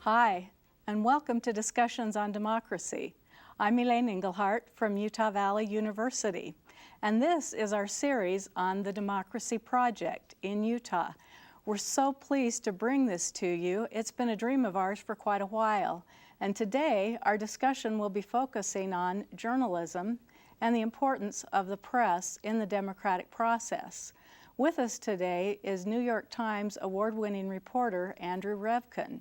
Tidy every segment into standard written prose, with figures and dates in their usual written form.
Hi, and welcome to Discussions on Democracy. I'm Elaine Englehardt from Utah Valley University, and this is our series on the Democracy Project in Utah. We're so pleased to bring this to you. It's been a dream of ours for quite a while, and today our discussion will be focusing on journalism and the importance of the press in the democratic process. With us today is New York Times award-winning reporter Andrew Revkin.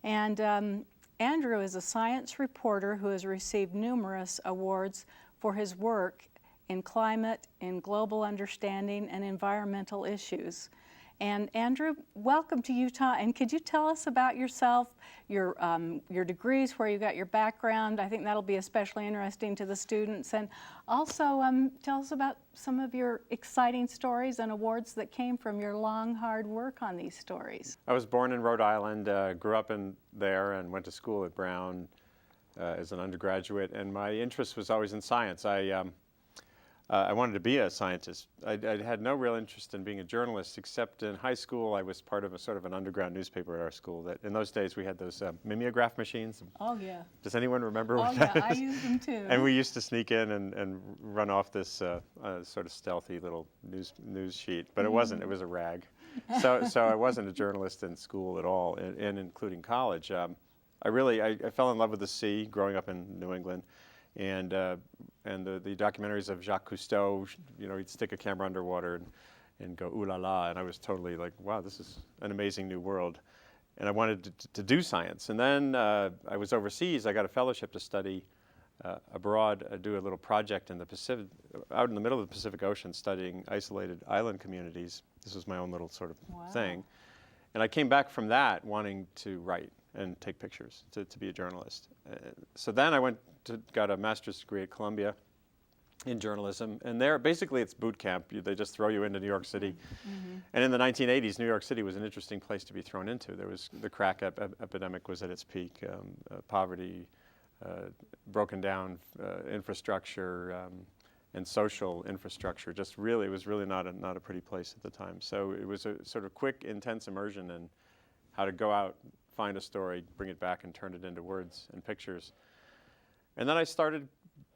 And Andrew is a science reporter who has received numerous awards for his work in climate, in global understanding, and environmental issues. And Andrew, welcome to Utah. And could you tell us about yourself, your degrees, where you got your background? I think that'll be especially interesting to the students. And also tell us about some of your exciting stories and awards that came from your long, hard work on these stories. I was born in Rhode Island, grew up there, and went to school at Brown as an undergraduate. And my interest was always in science. I wanted to be a scientist. I had no real interest in being a journalist, except in high school I was part of a sort of an underground newspaper at our school. That in those days we had those mimeograph machines. Oh yeah. Does anyone remember what that is? I used them too. And we used to sneak in and run off this sort of stealthy little news sheet, but it wasn't. It was a rag. So I wasn't a journalist in school at all, and including college. I fell in love with the sea growing up in New England. And the documentaries of Jacques Cousteau, you know, he'd stick a camera underwater and go, ooh la la, and I was totally like, wow, this is an amazing new world. And I wanted to do science. And then I was overseas. I got a fellowship to study abroad, do a little project in the Pacific, out in the middle of the Pacific Ocean, studying isolated island communities. This was my own little sort of thing. And I came back from that wanting to write and take pictures, to be a journalist. So then I got a master's degree at Columbia in journalism, and there basically it's boot camp. They just throw you into New York City. Mm-hmm. And in the 1980s, New York City was an interesting place to be thrown into. There was the crack epidemic was at its peak, poverty, broken down infrastructure, and social infrastructure. Just really, it was really not a pretty place at the time. So it was a sort of quick, intense immersion in how to go out, find a story, bring it back, and turn it into words and pictures. And then I started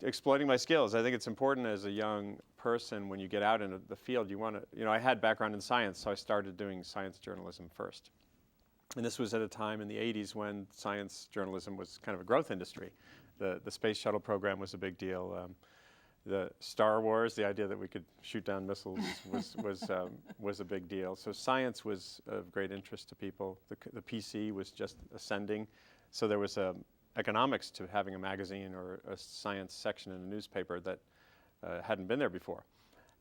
exploiting my skills. I think it's important as a young person, when you get out into the field, I had background in science, so I started doing science journalism first. And this was at a time in the 80s when science journalism was kind of a growth industry. The space shuttle program was a big deal. The Star Wars, the idea that we could shoot down missiles was a big deal. So science was of great interest to people. The PC was just ascending. So there was economics to having a magazine or a science section in a newspaper that hadn't been there before.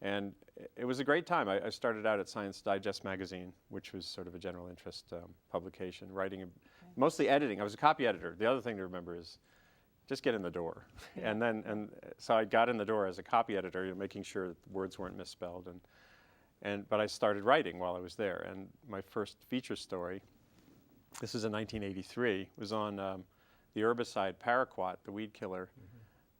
And it was a great time. I started out at Science Digest magazine, which was sort of a general interest publication, writing, mostly editing. I was a copy editor. The other thing to remember is just get in the door. Yeah. And so I got in the door as a copy editor, making sure that words weren't misspelled. But I started writing while I was there. And my first feature story, this is in 1983, was on the herbicide paraquat, the weed killer,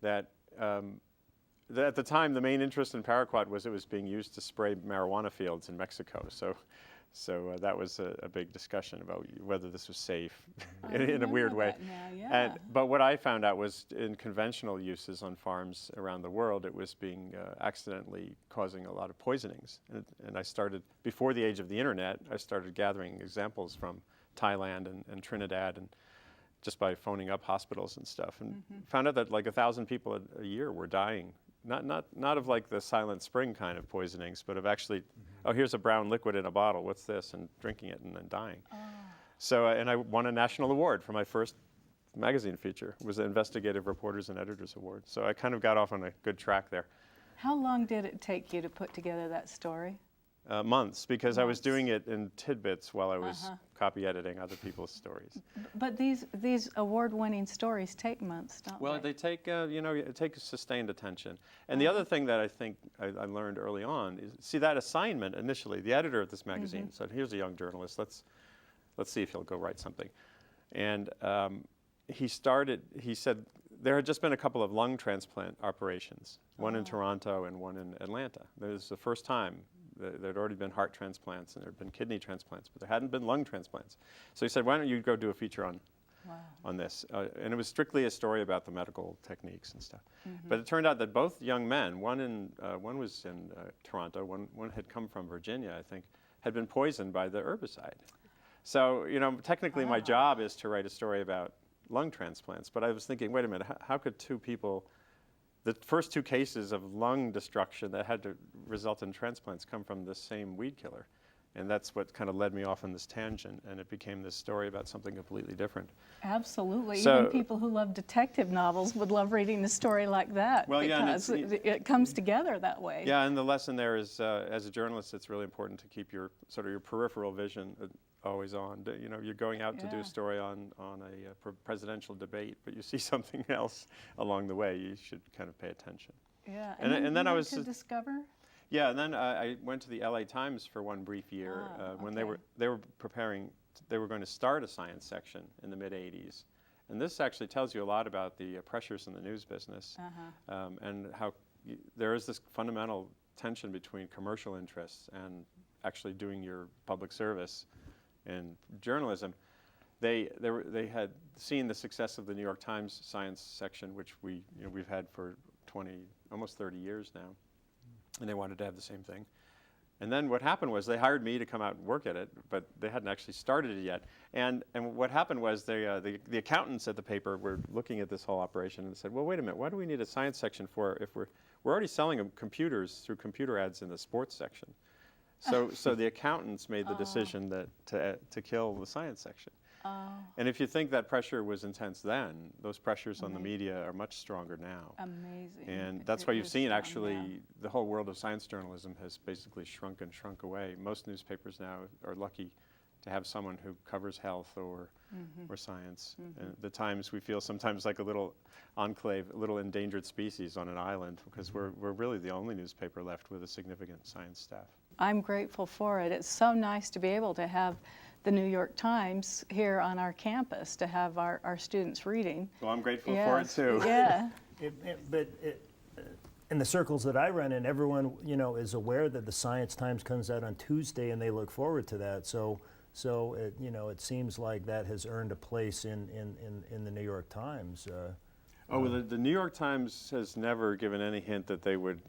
that at the time the main interest in paraquat was it was being used to spray marijuana fields in Mexico. So that was a big discussion about whether this was safe in a weird way. But what I found out was in conventional uses on farms around the world, it was being accidentally causing a lot of poisonings. And I started, before the age of the internet, I started gathering examples from Thailand and Trinidad, and just by phoning up hospitals and stuff, and found out that like 1,000 people a year were dying. Not of like the Silent Spring kind of poisonings, but of actually, oh, here's a brown liquid in a bottle, what's this? And drinking it and then dying. Oh. So, and I won a national award for my first magazine feature. It was the Investigative Reporters and Editors Award. So I kind of got off on a good track there. How long did it take you to put together that story? Months, because I was doing it in tidbits while I was copy editing other people's stories. But these award-winning stories take months, don't they? Well, they take, it takes sustained attention. And the other thing that I think I learned early on is, see, that assignment initially, the editor of this magazine said, here's a young journalist, let's see if he'll go write something. And he said, there had just been a couple of lung transplant operations, one in Toronto and one in Atlanta. It was the first time. There had already been heart transplants and there had been kidney transplants, but there hadn't been lung transplants. So he said, why don't you go do a feature on on this. And it was strictly a story about the medical techniques and stuff. But it turned out that both young men, one was in Toronto, one had come from Virginia, I think, had been poisoned by the herbicide. So, technically my job is to write a story about lung transplants, but I was thinking, wait a minute, how could two people, the first two cases of lung destruction that had to result in transplants come from the same weed killer? And that's what kind of led me off on this tangent, and it became this story about something completely different. Absolutely. So, even people who love detective novels would love reading a story like that, well, because it comes together that way. Yeah, and the lesson there is, as a journalist, it's really important to keep your your peripheral vision always on. You're going out to do a story on a presidential debate, but you see something else along the way. You should kind of pay attention. Yeah, and then I was to discover. Yeah, and then I went to the LA Times for one brief year when they were going to start a science section in the mid-'80s. And this actually tells you a lot about the pressures in the news business and how there is this fundamental tension between commercial interests and actually doing your public service in journalism. They had seen the success of the New York Times science section, which we've had for almost 30 years now. And they wanted to have the same thing. And then what happened was they hired me to come out and work at it, but they hadn't actually started it yet. And what happened was the accountants at the paper were looking at this whole operation and said, well, wait a minute, why do we need a science section for if we're already selling them computers through computer ads in the sports section? So the accountants made the decision to kill the science section. And if you think that pressure was intense then, those pressures on the media are much stronger now. Amazing. And that's why you've seen actually the whole world of science journalism has basically shrunk away. Most newspapers now are lucky to have someone who covers health or science. And the Times, we feel sometimes like a little enclave, a little endangered species on an island, because we're really the only newspaper left with a significant science staff. I'm grateful for it. It's so nice to be able to have the New York Times here on our campus, to have our students reading. Well, I'm grateful for it too. Yeah. But in the circles that I run in, everyone is aware that the Science Times comes out on Tuesday, and they look forward to that. So it seems like that has earned a place in the New York Times. The New York Times has never given any hint that they would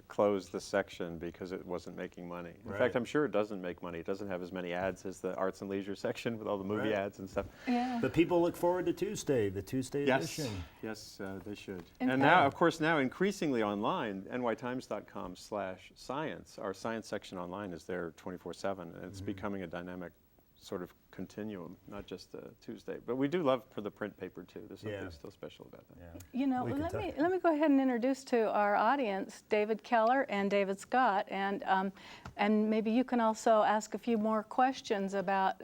close the section because it wasn't making money. In fact, I'm sure it doesn't make money. It doesn't have as many ads as the arts and leisure section with all the movie ads and stuff. Yeah. But people look forward to Tuesday, the Tuesday edition. Yes, they should. And now, of course, increasingly online, nytimes.com/science. Our science section online is there 24/7, and it's becoming a dynamic sort of continuum, not just Tuesday. But we do love for the print paper too. There's something still special about that. Yeah. Let me go ahead and introduce to our audience David Keller and David Scott, and maybe you can also ask a few more questions about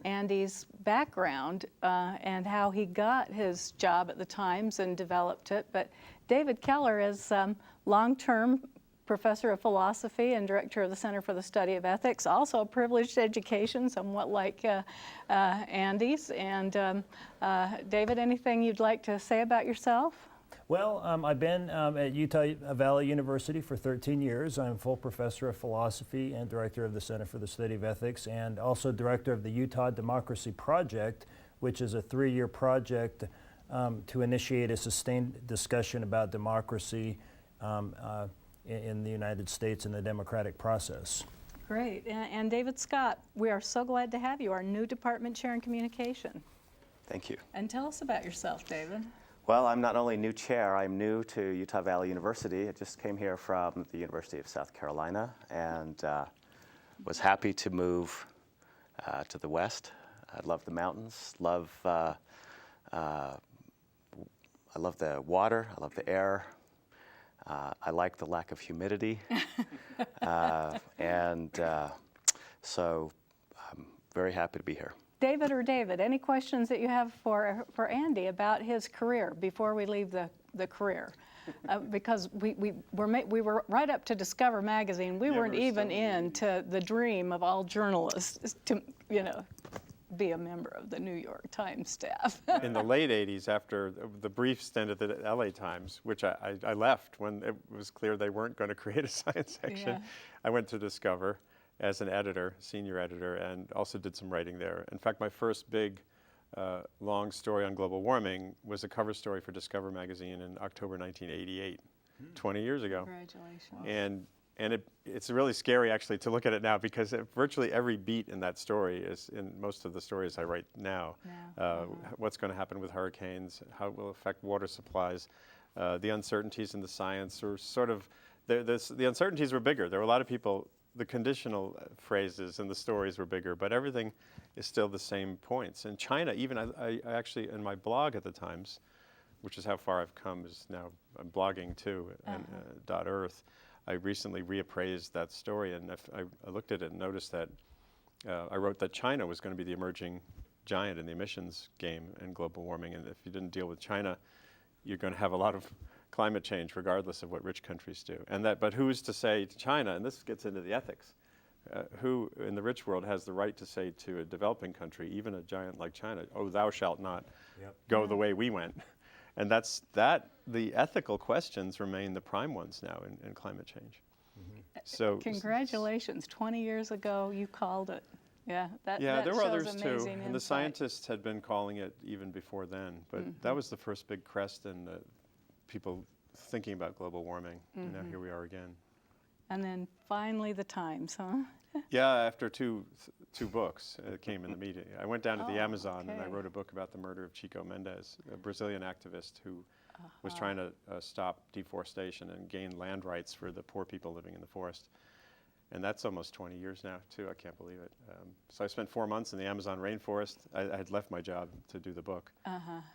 Andy's background and how he got his job at the Times and developed it. But David Keller is long-term professor of philosophy and director of the Center for the Study of Ethics, also a privileged education, somewhat like Andy's. And David, anything you'd like to say about yourself? Well, I've been at Utah Valley University for 13 years. I'm full professor of philosophy and director of the Center for the Study of Ethics, and also director of the Utah Democracy Project, which is a 3-year project to initiate a sustained discussion about democracy in the United States and the democratic process. Great. And David Scott, we are so glad to have you, our new department chair in communication. Thank you. And tell us about yourself, David. Well, I'm not only new chair, I'm new to Utah Valley University. I just came here from the University of South Carolina and was happy to move to the west. I love the mountains, I love the water, I love the air. I like the lack of humidity, so I'm very happy to be here. David or David, any questions that you have for Andy about his career before we leave the career? Because we were right up to Discover magazine. We weren't even into the dream of all journalists to be a member of the New York Times staff. In the late 80s, after the brief stint at the LA Times, which I left when it was clear they weren't going to create a science section, I went to Discover as an editor, senior editor, and also did some writing there. In fact, my first big long story on global warming was a cover story for Discover magazine in October 1988, 20 years ago. Congratulations. And it's really scary actually to look at it now, because virtually every beat in that story is in most of the stories I write now. What's going to happen with hurricanes, how it will affect water supplies, the uncertainties in the science, or sort of, the uncertainties were bigger. There were a lot of people, the conditional phrases in the stories were bigger, but everything is still the same points. In China, even I actually, in my blog at the Times, which is how far I've come, is now I'm blogging too, and .earth. I recently reappraised that story, and I looked at it and noticed that I wrote that China was going to be the emerging giant in the emissions game in global warming, and if you didn't deal with China, you're going to have a lot of climate change regardless of what rich countries do. But who's to say to China, and this gets into the ethics, who in the rich world has the right to say to a developing country, even a giant like China, oh, thou shalt not go the way we went? And the ethical questions remain the prime ones now in climate change. So congratulations, 20 years ago you called it. Yeah, that there were shows others too, amazing and the insight. scientists had been calling it even before then, but that was the first big crest in people thinking about global warming, and now here we are again. And then finally the Times, huh? Yeah, after two books came in the meeting. I went down to the Amazon and I wrote a book about the murder of Chico Mendes, a Brazilian activist who was trying to stop deforestation and gain land rights for the poor people living in the forest. And that's almost 20 years now, too. I can't believe it. So I spent 4 months in the Amazon rainforest. I had left my job to do the book.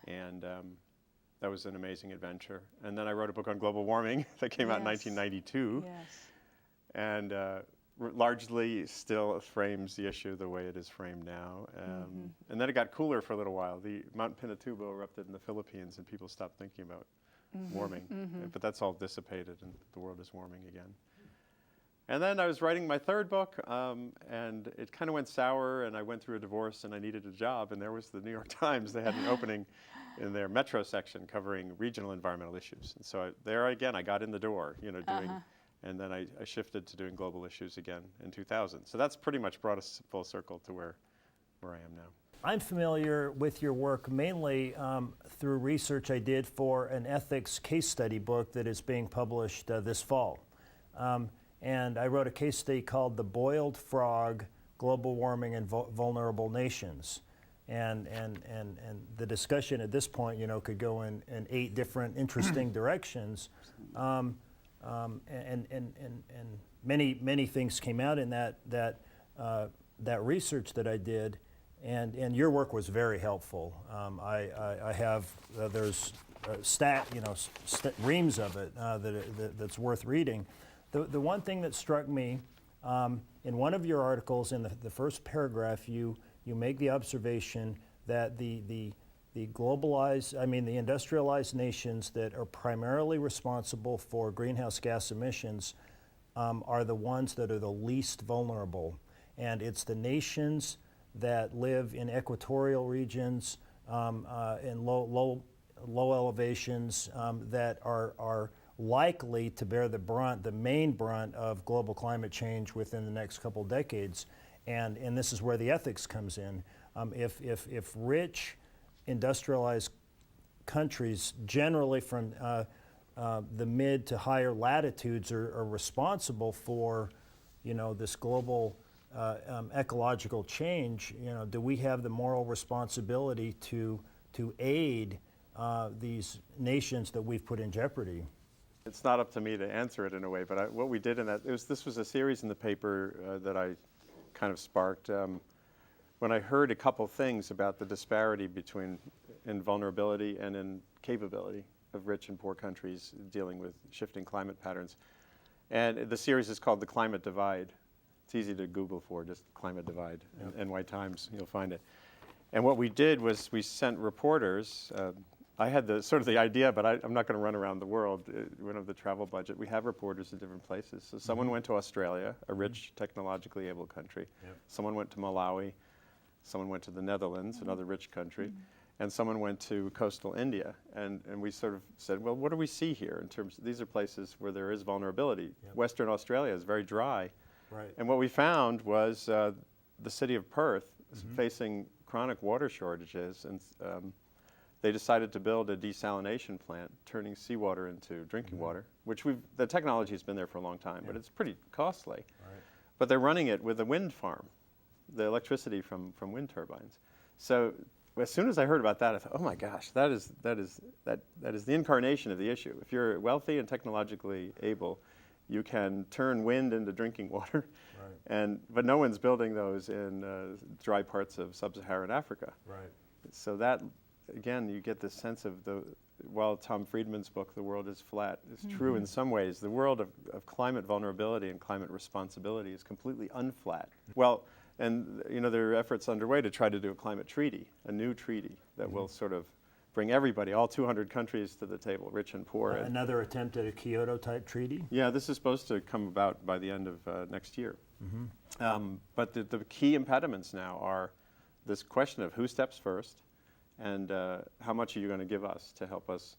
And that was an amazing adventure. And then I wrote a book on global warming that came out in 1992. And largely still frames the issue the way it is framed now. And then it got cooler for a little while. The Mount Pinatubo erupted in the Philippines, and people stopped thinking about warming. But that's all dissipated, and the world is warming again. And then I was writing my third book, and it kind of went sour, and I went through a divorce, and I needed a job, and there was the New York Times. They had an opening in their Metro section covering regional environmental issues. And so there again, I got in the door, doing... And then I shifted to doing global issues again in 2000. So that's pretty much brought us full circle to where I am now. I'm familiar with your work mainly through research I did for an ethics case study book that is being published this fall. And I wrote a case study called The Boiled Frog, Global Warming and Vulnerable Nations. And the discussion at this point, could go in 8 different interesting directions. And many things came out in that research that I did, and your work was very helpful. I have there's reams of it that's worth reading. The one thing that struck me in one of your articles, in the first paragraph, you make the observation that the industrialized nations that are primarily responsible for greenhouse gas emissions are the ones that are the least vulnerable. And it's the nations that live in equatorial regions, in low elevations, that are likely to bear the main brunt of global climate change within the next couple decades. And this is where the ethics comes in. If rich industrialized countries, generally from the mid to higher latitudes, are responsible for, this global ecological change, do we have the moral responsibility to aid these nations that we've put in jeopardy? It's not up to me to answer it in a way, but what we did in that, this was a series in the paper that I kind of sparked. When I heard a couple things about the disparity in vulnerability and in capability of rich and poor countries dealing with shifting climate patterns. And the series is called The Climate Divide. It's easy to Google for, just Climate Divide, NY Times, you'll find it. And what we did was we sent reporters. I had the idea, but I'm not going to run around the world. We don't have the travel budget. We have reporters in different places. So someone went to Australia, a rich, technologically able country. Someone went to Malawi. Someone went to the Netherlands, another rich country, and someone went to coastal India. And we sort of said, well, what do we see here in terms of, these are places where there is vulnerability. Western Australia is very dry. And what we found was the city of Perth is facing chronic water shortages, and they decided to build a desalination plant, turning seawater into drinking water, which the technology has been there for a long time, but it's pretty costly. Right. But they're running it with a wind farm, the electricity from wind turbines. So as soon as I heard about that, I thought, oh my gosh, that is the incarnation of the issue. If you're wealthy and technologically able, you can turn wind into drinking water, but no one's building those in dry parts of sub-Saharan Africa. Right. So that, again, you get this sense of while Tom Friedman's book, The World is Flat, is true in some ways, the world of climate vulnerability and climate responsibility is completely unflat. Well, and there are efforts underway to try to do a climate treaty, a new treaty that will sort of bring everybody, all 200 countries to the table, rich and poor. Another attempt at a Kyoto-type treaty? Yeah, this is supposed to come about by the end of next year. But the key impediments now are this question of who steps first, and how much are you going to give us to help us,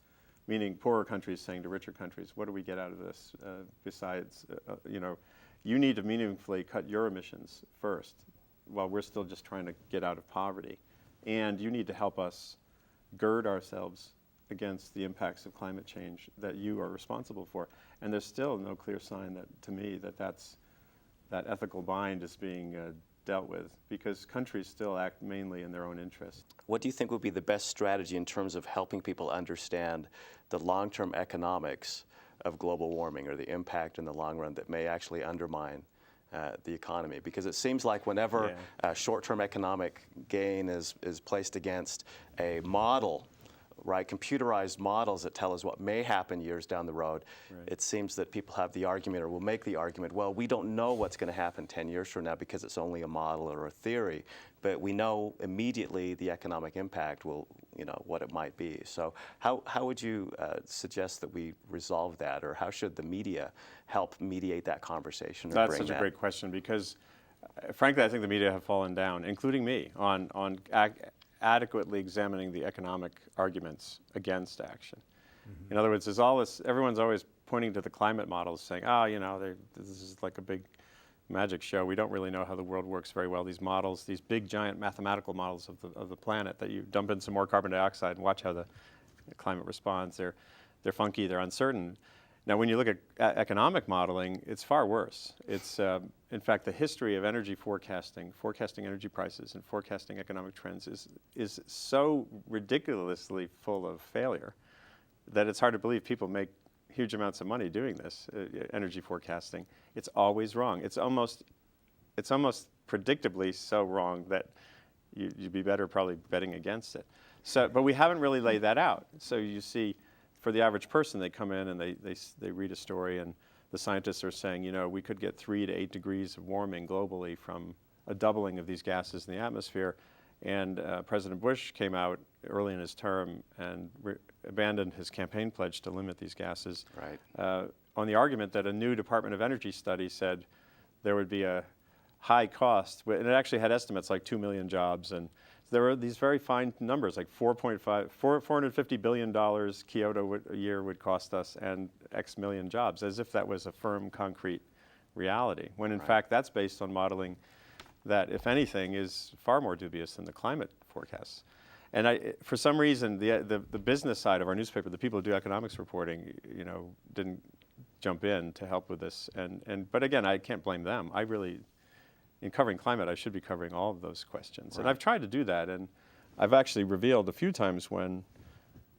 meaning poorer countries saying to richer countries, what do we get out of this besides, you need to meaningfully cut your emissions first while we're still just trying to get out of poverty. And you need to help us gird ourselves against the impacts of climate change that you are responsible for. And there's still no clear sign to me that ethical bind is being dealt with, because countries still act mainly in their own interest. What do you think would be the best strategy in terms of helping people understand the long-term economics of global warming, or the impact in the long run that may actually undermine the economy? Because it seems like whenever short-term economic gain is placed against a model, right, computerized models that tell us what may happen years down the road, it seems that people have the argument, or will make the argument, well, we don't know what's going to happen 10 years from now because it's only a model or a theory, but we know immediately the economic impact will, what it might be. So how would you suggest that we resolve that, or how should the media help mediate that conversation? Or That's such a great question, because frankly, I think the media have fallen down, including me, on adequately examining the economic arguments against action. In other words, there's all this, everyone's always pointing to the climate models saying, this is like a big magic show. We don't really know how the world works very well. These models, these big giant mathematical models of the planet that you dump in some more carbon dioxide and watch how the climate responds, they're funky, they're uncertain. Now, when you look at economic modeling, it's far worse. It's, in fact, the history of energy forecasting energy prices and forecasting economic trends is so ridiculously full of failure that it's hard to believe people make huge amounts of money doing this, energy forecasting. It's always wrong. It's almost predictably so wrong that you'd be better probably betting against it. So, but we haven't really laid that out. So you see, for the average person, they come in and they read a story, and the scientists are saying, we could get 3 to 8 degrees of warming globally from a doubling of these gases in the atmosphere. And President Bush came out early in his term and abandoned his campaign pledge to limit these gases, on the argument that a new Department of Energy study said there would be a high cost, and it actually had estimates like 2 million jobs, and there were these very fine numbers, like $450 billion Kyoto a year would cost us, and X million jobs, as if that was a firm, concrete reality, when in fact that's based on modeling that, if anything, is far more dubious than the climate forecasts. And for some reason, the business side of our newspaper, the people who do economics reporting, didn't jump in to help with this. But again, I can't blame them. In covering climate, I should be covering all of those questions. And I've tried to do that, and I've actually revealed a few times when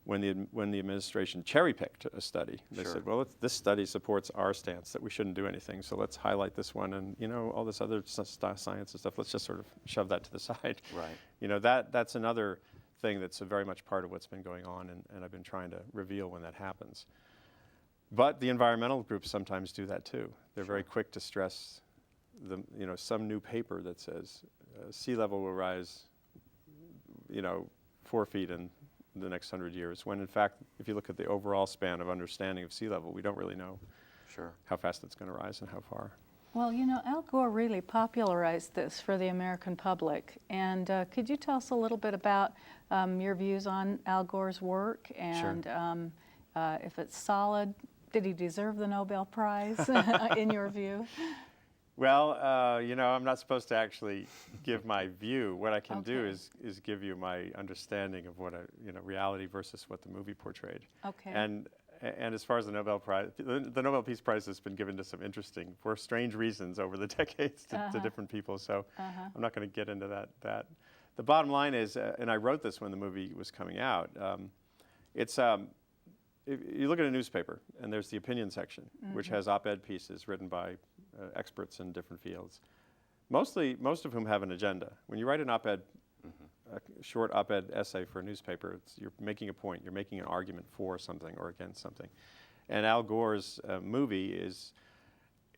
the administration cherry-picked a study. They said, well, this study supports our stance that we shouldn't do anything, so let's highlight this one, and all this other science and stuff, let's just sort of shove that to the side. That's another thing that's very much part of what's been going on, and I've been trying to reveal when that happens. But the environmental groups sometimes do that too. They're very quick to stress some new paper that says sea level will rise, 4 feet in the next 100 years, when in fact, if you look at the overall span of understanding of sea level, we don't really know how fast it's going to rise and how far. Well, Al Gore really popularized this for the American public. And could you tell us a little bit about your views on Al Gore's work, and if it's solid, did he deserve the Nobel Prize in your view? Well, you know, I'm not supposed to actually give my view. What I can do is give you my understanding of what reality versus what the movie portrayed. Okay. And as far as the Nobel Prize, the Nobel Peace Prize has been given to some interesting, for strange reasons over the decades to different people. So I'm not going to get into that. The bottom line is, and I wrote this when the movie was coming out. If you look at a newspaper, and there's the opinion section, which has op-ed pieces written by experts in different fields, most of whom have an agenda. When you write an op-ed, a short op-ed essay for a newspaper, you're making a point, you're making an argument for something or against something. And Al Gore's movie is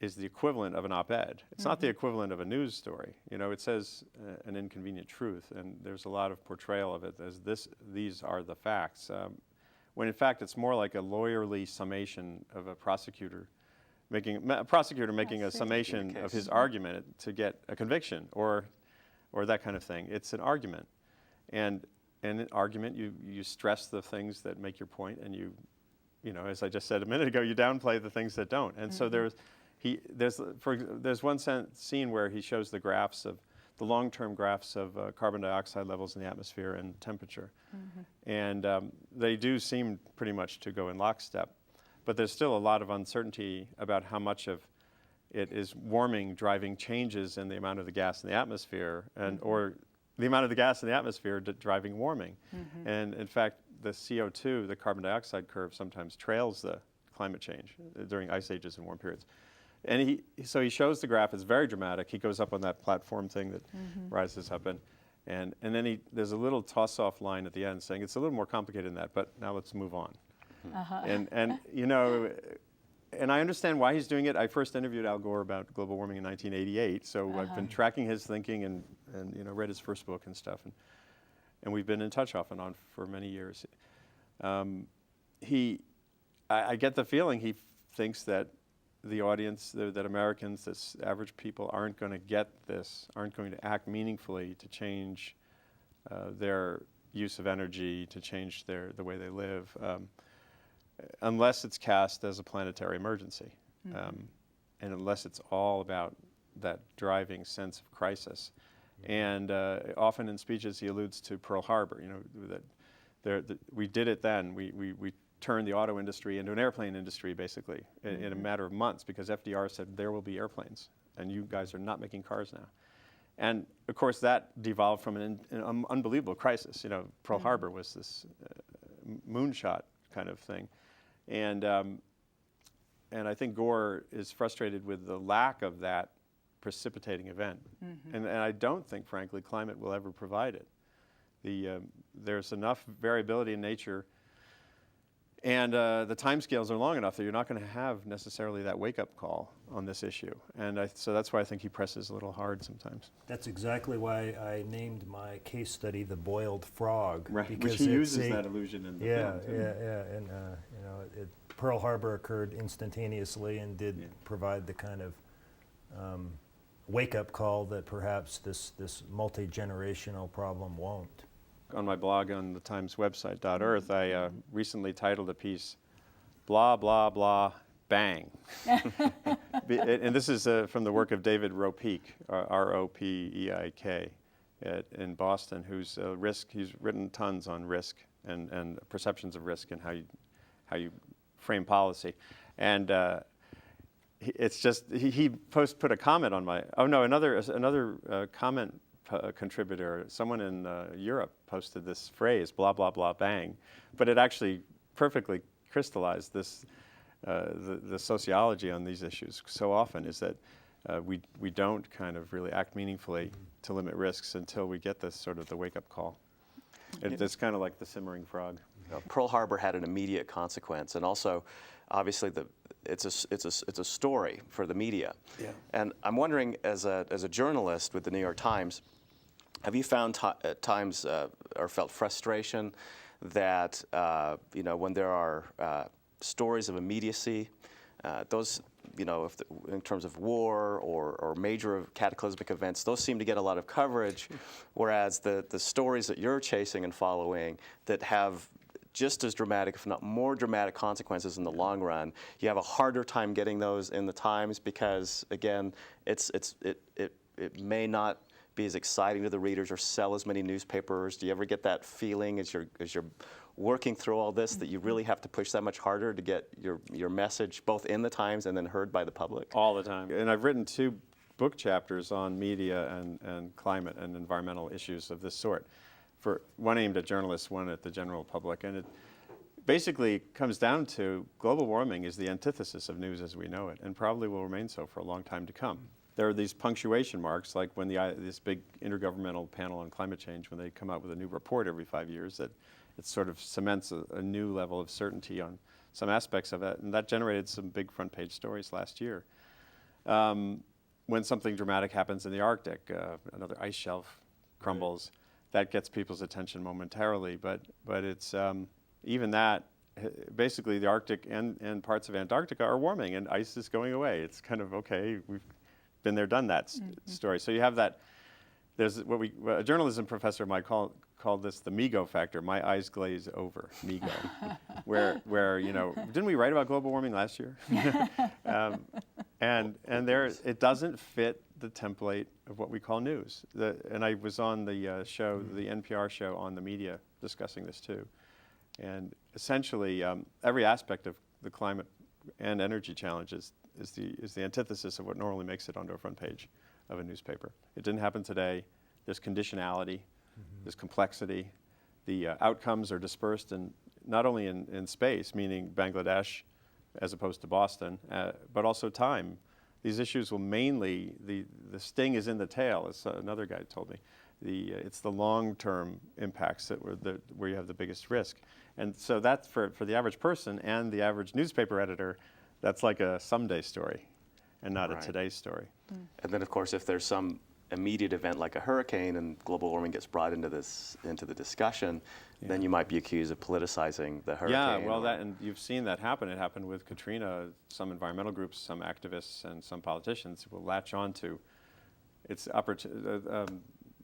the equivalent of an op-ed. It's not the equivalent of a news story. You know, it says an inconvenient truth, and there's a lot of portrayal of it as these are the facts. When in fact it's more like a lawyerly summation of a prosecutor making a summation of his argument to get a conviction or that kind of thing. It's an argument, and in an argument you stress the things that make your point, and you know, as I just said a minute ago, you downplay the things that don't. And so there's one scene where he shows the long-term graphs of carbon dioxide levels in the atmosphere and temperature. And they do seem pretty much to go in lockstep. But there's still a lot of uncertainty about how much of it is warming driving changes in the amount of the gas in the atmosphere, or the amount of the gas in the atmosphere driving warming. And in fact, the CO2, the carbon dioxide curve, sometimes trails the climate change during ice ages and warm periods. And so he shows the graph. It's very dramatic. He goes up on that platform thing that rises up, and then there's a little toss-off line at the end saying it's a little more complicated than that, but now let's move on. And you know, and I understand why he's doing it. I first interviewed Al Gore about global warming in 1988, so I've been tracking his thinking and you know, read his first book and stuff, and we've been in touch off and on for many years. I get the feeling he thinks that the audience, that Americans, that average people aren't going to get this, aren't going to act meaningfully to change their use of energy, to change the way they live, unless it's cast as a planetary emergency, and unless it's all about that driving sense of crisis. And often in speeches he alludes to Pearl Harbor. You know, that we did it then. We turned the auto industry into an airplane industry, basically, in a matter of months, because FDR said there will be airplanes, and you guys are not making cars now. And of course, that devolved from an unbelievable crisis. You know, Pearl Harbor was this moonshot kind of thing, and I think Gore is frustrated with the lack of that precipitating event, and I don't think, frankly, climate will ever provide it. There's enough variability in nature. And the timescales are long enough that you're not going to have necessarily that wake-up call on this issue. And so that's why I think he presses a little hard sometimes. That's exactly why I named my case study "The Boiled Frog." Right, because which he uses that illusion in the film, too. Yeah. And you know, Pearl Harbor occurred instantaneously and did provide the kind of wake-up call that perhaps this multi-generational problem won't. On my blog on the Times website, .earth, I recently titled a piece, "Blah, Blah, Blah, Bang." And this is from the work of David Ropeik, R-O-P-E-I-K, in Boston, he's written tons on risk and perceptions of risk and how you frame policy. And it's just, he put a comment on another comment contributor, someone in Europe posted this phrase, "blah, blah, blah, bang," but it actually perfectly crystallized this, the sociology on these issues so often is that we don't kind of really act meaningfully to limit risks until we get this sort of the wake-up call. It's kind of like the simmering frog. Pearl Harbor had an immediate consequence, and also, obviously, it's a story for the media. Yeah. And I'm wondering, as a journalist with the New York Times, have you found at times or felt frustration that you know, when there are stories of immediacy, those, you know, in terms of war or major cataclysmic events, those seem to get a lot of coverage, whereas the stories that you're chasing and following that have just as dramatic, if not more dramatic consequences in the long run. You have a harder time getting those in the Times because, again, it may not be as exciting to the readers or sell as many newspapers. Do you ever get that feeling as you're working through all this that you really have to push that much harder to get your message both in the Times and then heard by the public? All the time. And I've written 2 book chapters on media and climate and environmental issues of this sort. For one aimed at journalists, one at the general public. And it basically comes down to global warming is the antithesis of news as we know it, and probably will remain so for a long time to come. There are these punctuation marks, like when this big intergovernmental panel on climate change, when they come out with a new report every 5 years, that it sort of cements a new level of certainty on some aspects of it, and that generated some big front page stories last year. When something dramatic happens in the Arctic, another ice shelf crumbles, that gets people's attention momentarily, but it's even that, basically the Arctic and parts of Antarctica are warming and ice is going away. It's kind of, okay, we've been there, done that story. So you have that, there's what a journalism professor of mine called this the Meego Factor, my eyes glaze over, Meego, where didn't we write about global warming last year? And there, it doesn't fit the template of what we call news. And I was on the show, the NPR show on the media, discussing this too. And essentially, every aspect of the climate and energy challenges is the antithesis of what normally makes it onto a front page of a newspaper. It didn't happen today. There's conditionality, there's complexity. The outcomes are dispersed not only in space, meaning Bangladesh as opposed to Boston, but also time. These issues will mainly, the sting is in the tail, as another guy told me. It's the long-term impacts where you have the biggest risk. And so that's for the average person and the average newspaper editor, that's like a someday story and not a today story. And then, of course, if there's some immediate event like a hurricane and global warming gets brought into the discussion, then you might be accused of politicizing the hurricane. Yeah, well, and you've seen that happen. It happened with Katrina. Some environmental groups, some activists, and some politicians will latch on to its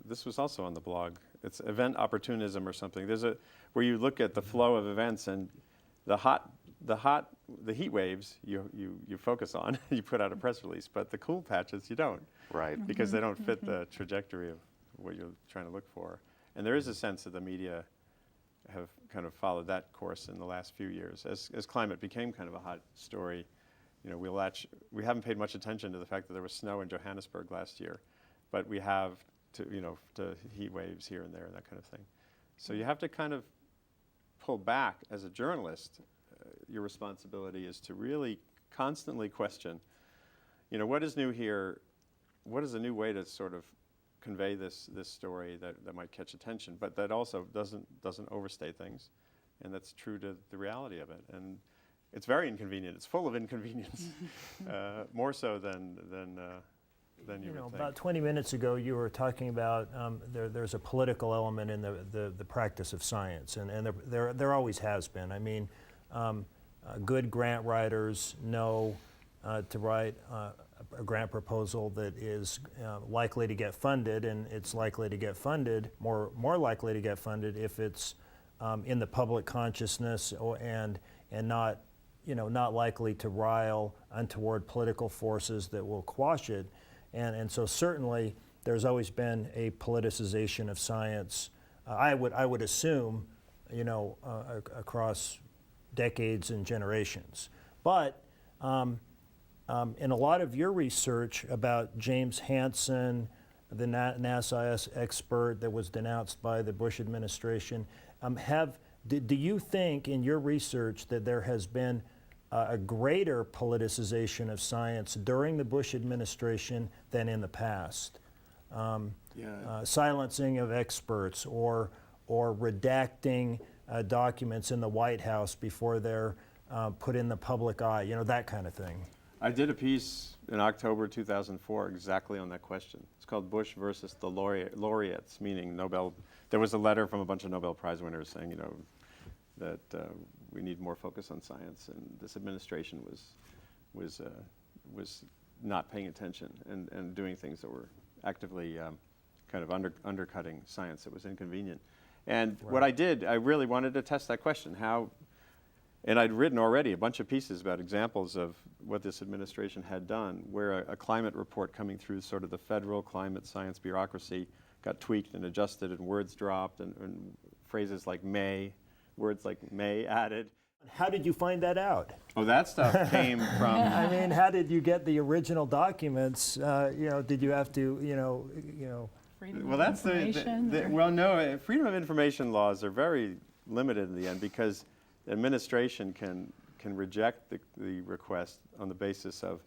this was also on the blog. It's event opportunism or something. There's where you look at the flow of events and the heat waves you focus on. You put out a press release, but the cool patches you don't. Right. Because they don't fit the trajectory of what you're trying to look for. And there is a sense that the media have kind of followed that course in the last few years. As climate became kind of a hot story, we haven't paid much attention to the fact that there was snow in Johannesburg last year, but we have to heat waves here and there and that kind of thing. So you have to kind of pull back as a journalist. Your responsibility is to really constantly question, what is new here? What is a new way to sort of convey this story that might catch attention, but that also doesn't overstate things, and that's true to the reality of it. And it's very inconvenient. It's full of inconvenience, more so than you would think. About 20 minutes ago, you were talking about there's a political element in the practice of science, and there always has been. I mean, good grant writers know to write a grant proposal that is likely to get funded, and it's likely to get funded, more likely to get funded if it's in the public consciousness and not likely to rile untoward political forces that will quash it. And so certainly there's always been a politicization of science. I would assume, across decades and generations. But in a lot of your research about James Hansen, the NASA expert that was denounced by the Bush administration, do you think in your research that there has been a greater politicization of science during the Bush administration than in the past? Silencing of experts or redacting documents in the White House before they're put in the public eye, that kind of thing. I did a piece in October 2004 exactly on that question. It's called Bush versus the laureates, meaning Nobel. There was a letter from a bunch of Nobel Prize winners saying, that we need more focus on science, and this administration was not paying attention and doing things that were actively kind of undercutting science that was inconvenient. And what I did, I really wanted to test that question. And I'd written already a bunch of pieces about examples of what this administration had done, where a climate report coming through sort of the federal climate science bureaucracy got tweaked and adjusted and words dropped and phrases like may, words like may added. How did you find that out? Oh, that stuff came from... I mean, how did you get the original documents? Did you have to, Freedom Well, of that's information, well, no, freedom of information laws are very limited in the end because the administration can reject the request on the basis of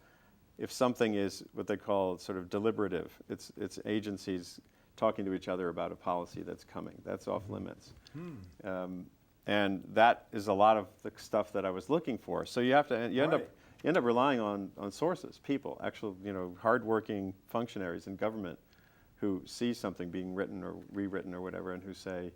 if something is what they call sort of deliberative. It's agencies talking to each other about a policy that's coming. That's off limits. And that is a lot of the stuff that I was looking for. So you end up relying on sources, people, actual hardworking functionaries in government who see something being written or rewritten or whatever, and who say,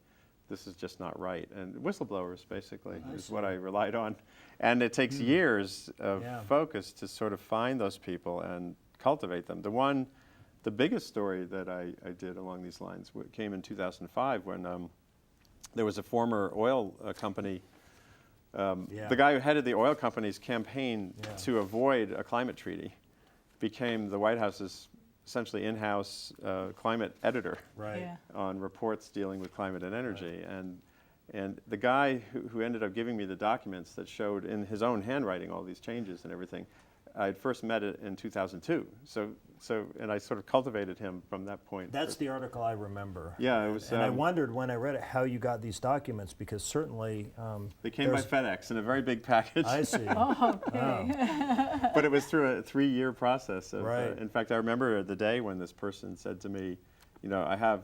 this is just not right. And whistleblowers, basically, is what I relied on. And it takes years of focus to sort of find those people and cultivate them. The biggest story that I did along these lines came in 2005 when there was a former oil company. The guy who headed the oil company's campaign to avoid a climate treaty became the White House's essentially in-house climate editor on reports dealing with climate and energy. And the guy who ended up giving me the documents that showed in his own handwriting all these changes and everything, I'd first met it in 2002. And I sort of cultivated him from that point. That's the article I remember. Yeah, it was. And I wondered when I read it how you got these documents, because certainly they came by FedEx in a very big package. I see. But it was through a 3-year process. In fact, I remember the day when this person said to me, I have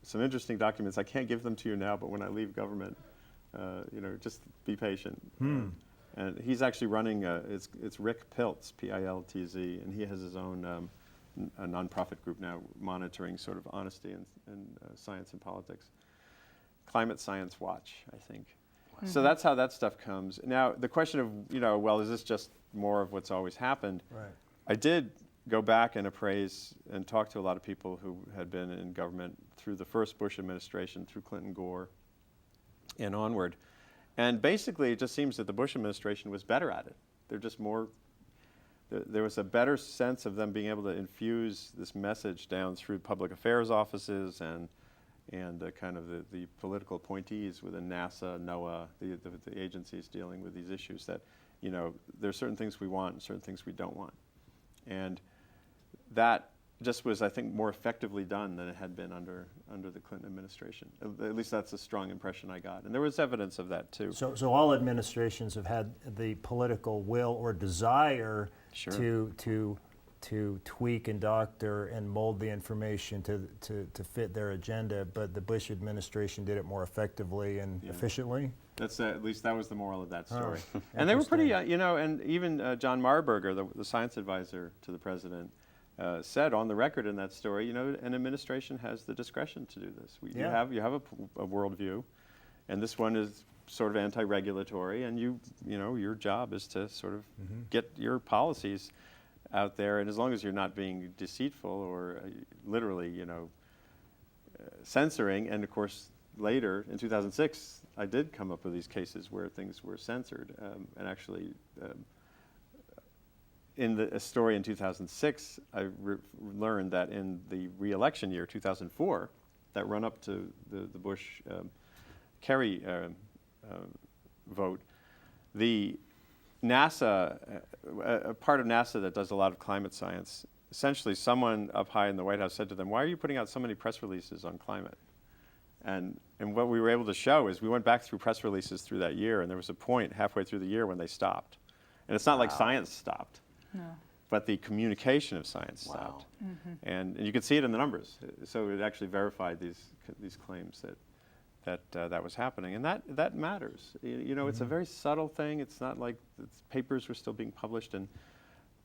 some interesting documents. I can't give them to you now, but when I leave government, just be patient. And he's actually running, it's Rick Piltz, P-I-L-T-Z, and he has his own a nonprofit group now monitoring sort of honesty and science and politics. Climate Science Watch, I think. So that's how that stuff comes. Now, the question of, well, is this just more of what's always happened? I did go back and appraise and talk to a lot of people who had been in government through the first Bush administration, through Clinton Gore, and onward. And basically, it just seems that the Bush administration was better at it. They're just more, there was a better sense of them being able to infuse this message down through public affairs offices and kind of the political appointees within NASA, NOAA, the agencies dealing with these issues that, there are certain things we want and certain things we don't want. And that just was, I think, more effectively done than it had been under the Clinton administration. At least that's a strong impression I got. And there was evidence of that, too. So all administrations have had the political will or desire to tweak and doctor and mold the information to fit their agenda, but the Bush administration did it more effectively and efficiently? At least that was the moral of that story. And they were pretty, and even John Marburger, the science advisor to the president, said on the record in that story, an administration has the discretion to do this. You have a worldview, and this one is sort of anti-regulatory, and your job is to sort of get your policies out there, and as long as you're not being deceitful or literally, censoring. And of course, later in 2006, I did come up with these cases where things were censored, and actually. In a story in 2006, I learned that in the re-election year, 2004, that run up to the Bush-Kerry vote, the NASA, a part of NASA that does a lot of climate science, essentially someone up high in the White House said to them, why are you putting out so many press releases on climate? And what we were able to show is we went back through press releases through that year, and there was a point halfway through the year when they stopped. And it's not like science stopped. No. But the communication of science stopped. And you could see it in the numbers. So it actually verified these claims that was happening. And that matters. It's a very subtle thing. It's not like papers were still being published,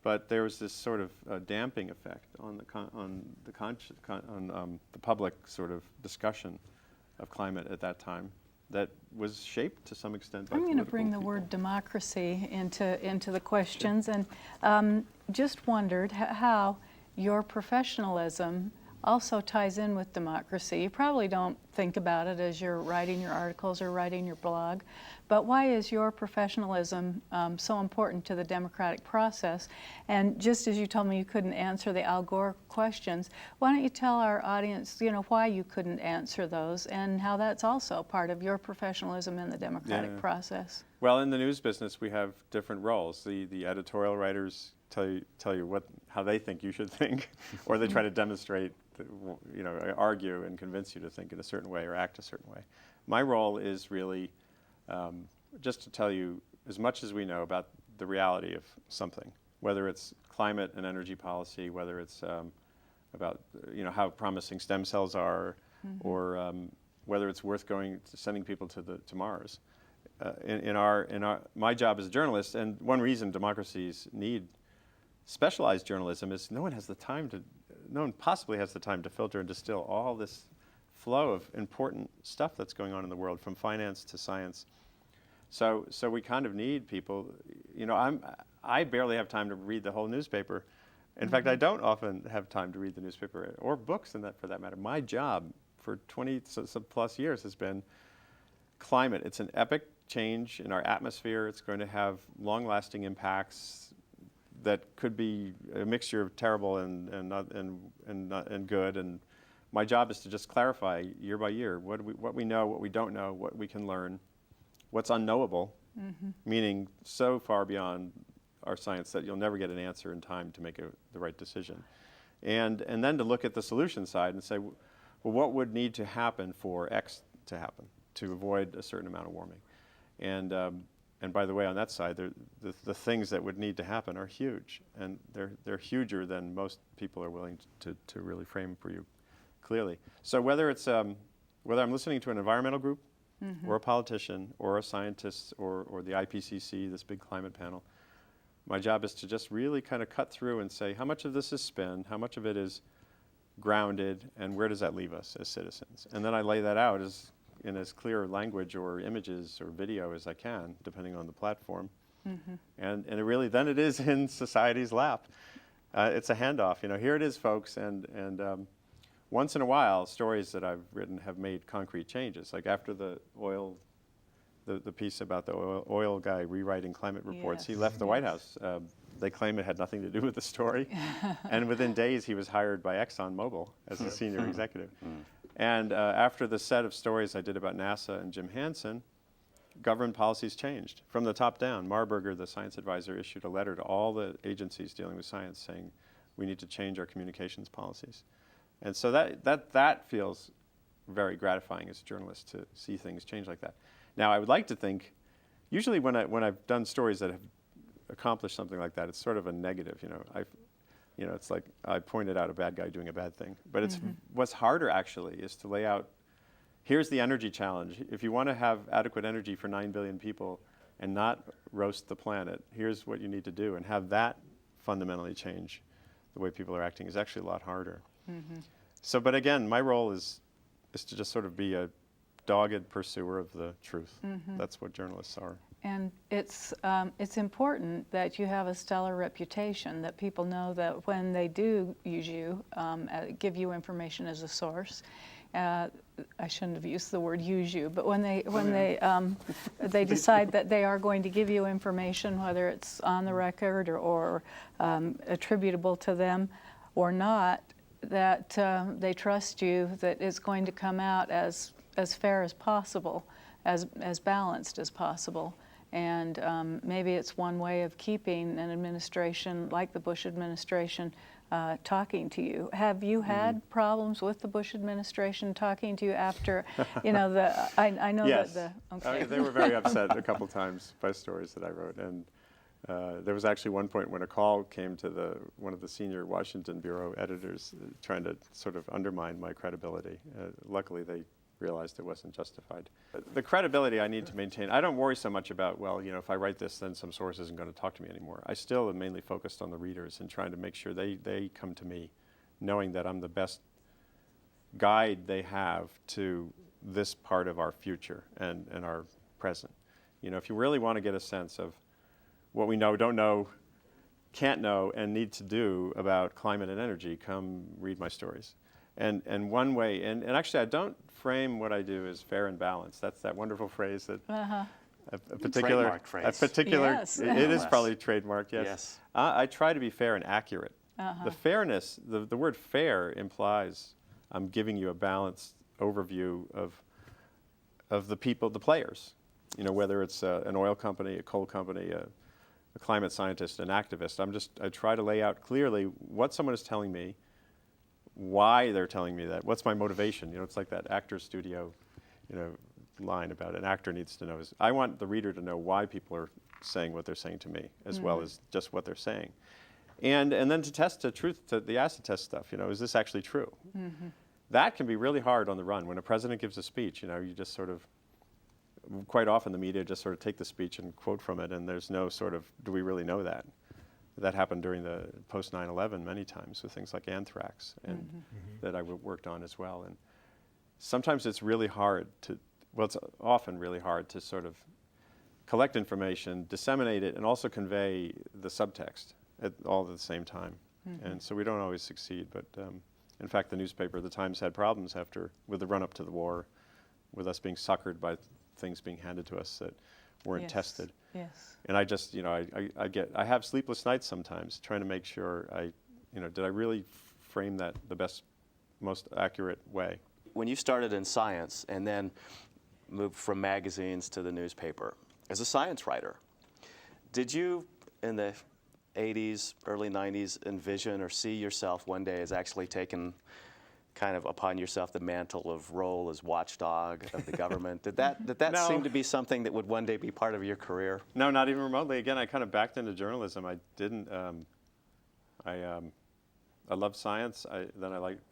but there was this sort of damping effect on the public sort of discussion of climate at that time that was shaped to some extent by I'm going to bring the people. word democracy into the questions, and just wondered how your professionalism also ties in with democracy. You probably don't think about it as you're writing your articles or writing your blog, but why is your professionalism so important to the democratic process? And just as you told me you couldn't answer the Al Gore questions, why don't you tell our audience, why you couldn't answer those and how that's also part of your professionalism in the democratic process? Well, in the news business, we have different roles. The editorial writers tell you how they think you should think, or they try to demonstrate, argue and convince you to think in a certain way or act a certain way. My role is really just to tell you as much as we know about the reality of something, whether it's climate and energy policy, whether it's about how promising stem cells are, or whether it's worth sending people to Mars. My job as a journalist, and one reason democracies need specialized journalism is no one possibly has the time to filter and distill all this flow of important stuff that's going on in the world, from finance to science. So we kind of need people. I barely have time to read the whole newspaper. In fact, I don't often have time to read the newspaper or books, for that matter. My job for 20 plus years has been climate. It's an epic change in our atmosphere. It's going to have long-lasting impacts that could be a mixture of terrible and good. And my job is to just clarify year by year what we know, what we don't know, what we can learn, what's unknowable, meaning so far beyond our science that you'll never get an answer in time to make the right decision. And then to look at the solution side and say, well, what would need to happen for X to happen to avoid a certain amount of warming? And by the way, on that side, the things that would need to happen are huge, and they're huger than most people are willing to really frame for you clearly. So whether I'm listening to an environmental group, or a politician, or a scientist, or the IPCC, this big climate panel, my job is to just really kind of cut through and say, how much of this is spin, how much of it is grounded, and where does that leave us as citizens? And then I lay that out in as clear language or images or video as I can, depending on the platform. And it is in society's lap. It's a handoff. Here it is, folks. And once in a while, stories that I've written have made concrete changes. Like after the piece about the oil guy rewriting climate reports, he left the White House. They claim it had nothing to do with the story. And within days, he was hired by ExxonMobil as a senior executive. And after the set of stories I did about NASA and Jim Hansen, government policies changed from the top down. Marburger, the science advisor, issued a letter to all the agencies dealing with science saying we need to change our communications policies. And so that feels very gratifying as a journalist to see things change like that. Now, I would like to think, usually when I've done stories that have accomplished something like that, it's sort of a negative. It's like I pointed out a bad guy doing a bad thing. But what's harder actually is to lay out, here's the energy challenge. If you want to have adequate energy for 9 billion people and not roast the planet, here's what you need to do. And have that fundamentally change the way people are acting is actually a lot harder. So, but again, my role is to just sort of be a dogged pursuer of the truth. That's what journalists are. And it's important that you have a stellar reputation, that people know that when they do use you, give you information as a source, I shouldn't have used the word use you, but when they decide that they are going to give you information, whether it's on the record or attributable to them or not, that they trust you, that it's going to come out as fair as possible, as balanced as possible. And maybe it's one way of keeping an administration like the Bush administration talking to you. Have you had problems with the Bush administration talking to you after, I know yes. that okay. They were very upset a couple times by stories that I wrote. And there was actually one point when a call came to one of the senior Washington Bureau editors trying to sort of undermine my credibility. Luckily, they realized it wasn't justified. The credibility I need to maintain, I don't worry so much about, if I write this, then some source isn't going to talk to me anymore. I still am mainly focused on the readers and trying to make sure they come to me knowing that I'm the best guide they have to this part of our future and our present. If you really want to get a sense of what we know, don't know, can't know, and need to do about climate and energy, come read my stories. And one way, and actually I don't frame what I do as fair and balanced. That's that wonderful phrase that a particular Trademark phrase. Yes. it is Yes. probably trademarked. Yes. Yes. I try to be fair and accurate. The fairness, the word fair implies I'm giving you a balanced overview of the people, the players. You know, whether it's an oil company, a coal company, a climate scientist, an activist. I try to lay out clearly what someone is telling me, why they're telling me that, what's my motivation. You know, it's like that actor studio, you know, line about an actor needs to know. I want the reader to know why people are saying what they're saying to me, as well as just what they're saying. And then to test the truth, the acid test stuff, you know, is this actually true? That can be really hard on the run. When a president gives a speech, you know, you just sort of, quite often the media just sort of take the speech and quote from it, and there's no sort of, do we really know that? That happened during the post 9/11 many times with things like anthrax, and that I worked on as well. And sometimes it's really hard to, well, it's often really hard to sort of collect information, disseminate it, and also convey the subtext all at the same time. And so we don't always succeed, but in fact, the newspaper, the Times, had problems with the run-up to the war, with us being suckered by things being handed to us that weren't tested. Yes. And I just, you know, I have sleepless nights sometimes trying to make sure did I really frame that the best, most accurate way? When you started in science and then moved from magazines to the newspaper, as a science writer, did you, in the 80s, early 90s, envision or see yourself one day as actually taking kind of upon yourself the mantle of role as watchdog of the government? Did that No. seem to be something that would one day be part of your career? No, not even remotely. Again, I kind of backed into journalism. I didn't. I loved science. I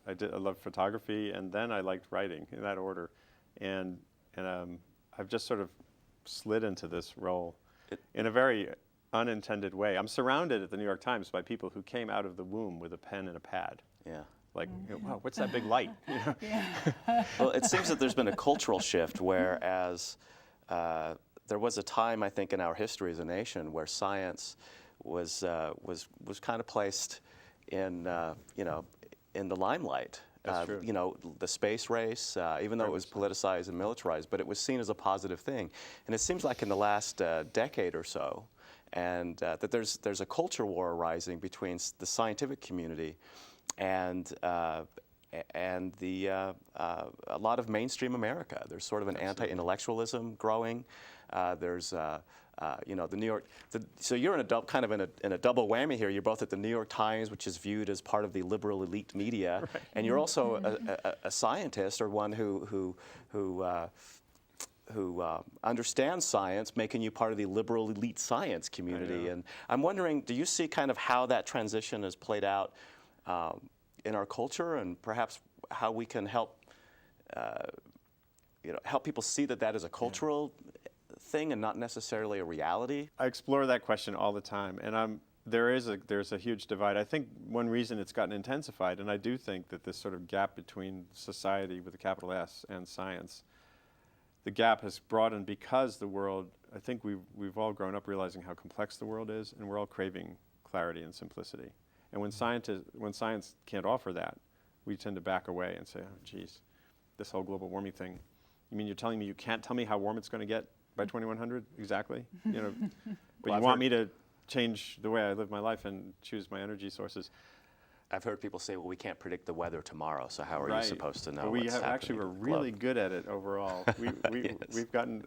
loved photography, and then I liked writing, in that order. And I've just sort of slid into this role in a very unintended way. I'm surrounded at the New York Times by people who came out of the womb with a pen and a pad. Yeah. Like, wow, what's that big light? You know? Well, it seems that there's been a cultural shift, whereas there was a time, I think, in our history as a nation where science was kind of placed in in the limelight. That's true. You know, the space race, even though it was politicized and militarized, but it was seen as a positive thing. And it seems like in the last decade or so, and that there's a culture war arising between the scientific community and a lot of mainstream America. There's sort of an anti-intellectualism growing. There's the New York. So you're in a double whammy here. You're both at the New York Times, which is viewed as part of the liberal elite media, right, and you're also a scientist, or one who understands science, making you part of the liberal elite science community. And I'm wondering, do you see kind of how that transition has played out in our culture, and perhaps how we can help people see that is a cultural thing and not necessarily a reality? I explore that question all the time, and there's a huge divide. I think one reason it's gotten intensified, and I do think that this sort of gap between society with a capital S and science, the gap has broadened because the world, I think we've all grown up realizing how complex the world is, and we're all craving clarity and simplicity. And when science can't offer that, we tend to back away and say, oh, geez, this whole global warming thing, you mean you're telling me you can't tell me how warm it's going to get by 2100 exactly? You know, but Well, you want me to change the way I live my life and choose my energy sources. I've heard people say, well, we can't predict the weather tomorrow, so how are you supposed to know But what's happening? actually, we're with the really globe? good at it overall. Yes. We've gotten,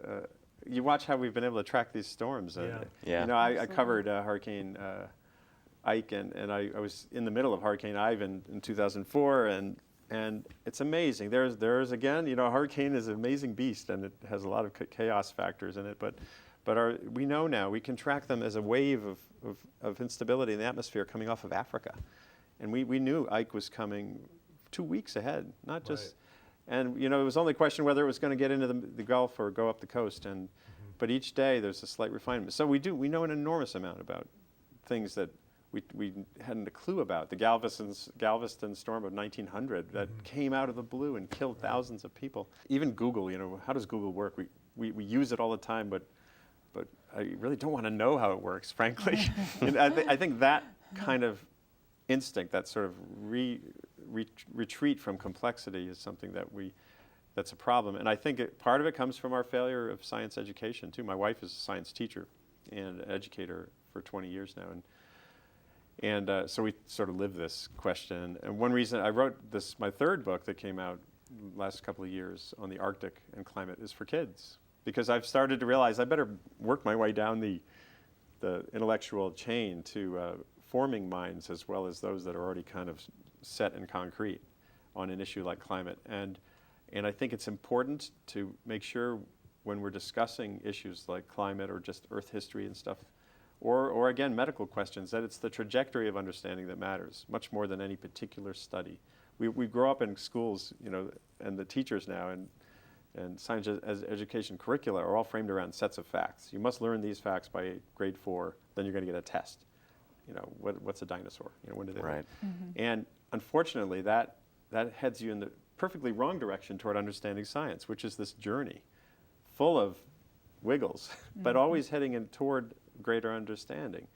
you watch how we've been able to track these storms. Yeah. You know, I covered Hurricane Ike, and I was in the middle of Hurricane Ivan in 2004, and it's amazing. There's again, you know, a hurricane is an amazing beast, and it has a lot of chaos factors in it, but we know now, we can track them as a wave of instability in the atmosphere coming off of Africa. And we knew Ike was coming 2 weeks ahead, not just, and you know, it was only a question whether it was going to get into the Gulf or go up the coast, but each day there's a slight refinement. So we know an enormous amount about things that we hadn't a clue about. The Galveston storm of 1900 that came out of the blue and killed thousands of people. Even Google, you know, how does Google work? We use it all the time, but I really don't want to know how it works, frankly. And I think that kind of instinct, that sort of retreat from complexity is something that's a problem. And I think part of it comes from our failure of science education too. My wife is a science teacher and educator for 20 years now. And so we sort of live this question. And one reason I wrote my third book that came out last couple of years on the Arctic and climate is for kids. Because I've started to realize I better work my way down the intellectual chain to forming minds as well as those that are already kind of set in concrete on an issue like climate. And I think it's important to make sure when we're discussing issues like climate or just Earth history and stuff, or again, medical questions, that it's the trajectory of understanding that matters, much more than any particular study. We grow up in schools, you know, and the teachers now and science education curricula are all framed around sets of facts. You must learn these facts by grade 4, then you're going to get a test. You know, what's a dinosaur? You know, when did they live? And unfortunately, that heads you in the perfectly wrong direction toward understanding science, which is this journey full of wiggles, but always heading in toward greater understanding.